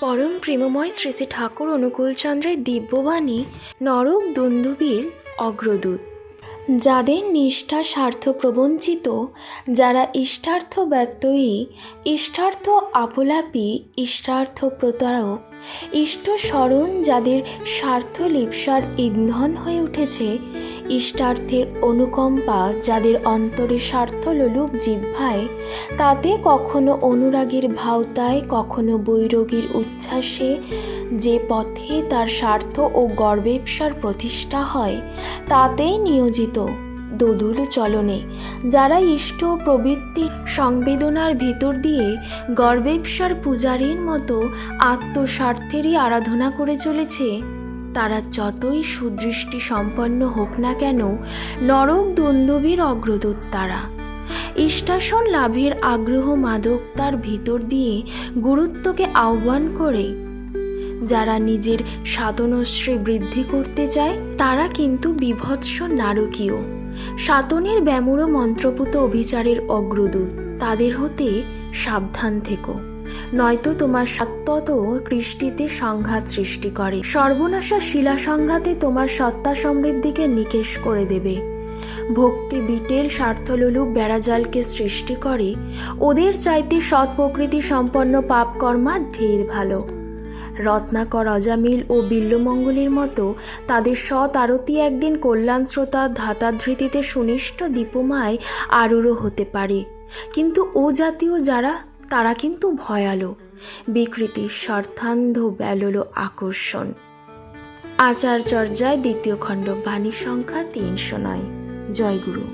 পরম প্রেমময় শ্রী শ্রী ঠাকুর অনুকূলচন্দ্রের দিব্যবাণী নরক দুন্দুবীর অগ্রদূত। যাদের নিষ্ঠা স্বার্থ প্রবঞ্চিত, যারা ইষ্টার্থ ব্যত্যয়ী, ইষ্টার্থ আপলাপী, ইষ্টার্থ প্রতারক, ইষ্ট স্মরণ যাদের স্বার্থ লিপ্সার ইন্ধন হয়ে উঠেছে, ইষ্টার্থের অনুকম্পা যাদের অন্তরে স্বার্থলোলুপ জিহ্বায়, তাতে কখনো অনুরাগের ভাওতায়, কখনো বৈরাগীর উচ্ছ্বাসে যে পথে তার স্বার্থ ও গর্বেপসার প্রতিষ্ঠা হয়, তাতেই নিয়োজিত দোদুল চলনে যারা ইষ্ট প্রবৃত্তির সংবেদনার ভিতর দিয়ে গর্বেপসার পূজারীর মতো আত্মস্বার্থেরই আরাধনা করে চলেছে, তারা যতই সুদৃষ্টি সম্পন্ন হোক না কেন, নরক দুন্দুবীর অগ্রদূত তারা। ইষ্টাসন লাভের আগ্রহ মাদকতার ভিতর দিয়ে গুরুত্বকে আহ্বান করে যারা নিজের সাধনশ্রী বৃদ্ধি করতে চায়, তারা কিন্তু বীভৎস নারকীয় সাতনের ব্যামুড় মন্ত্রপুত অভিচারের অগ্রদূত। তাদের হতে সাবধান থেকো, নয়তো তোমার সত্যত কৃষ্টিতে সংঘাত সৃষ্টি করে, সর্বনাশা শিলা সংঘাতে তোমার সত্তা সমৃদ্ধিকে নিকেশ করে দেবে। ভক্তি বিটেল স্বার্থলোলুপ বেড়াজালকে সৃষ্টি করে, ওদের চাইতে সৎ প্রকৃতি সম্পন্ন পাপকর্মা ঢের ভালো। রত্নাকর অজামিল ও বিল্বমঙ্গলের মতো তাদের সৎ আরতি একদিন কল্যাণ শ্রোতা ধাতাধৃতিতে সুনিষ্ঠ দীপমায় আরূঢ় হতে পারে, কিন্তু ও জাতীয় যারা, তারা কিন্তু ভয়ালো, বিকৃতির স্বার্থান্ধ ব্যালল আকর্ষণ। আচারচর্যায় দ্বিতীয় খণ্ড, বাণী সংখ্যা 309। জয় গুরু।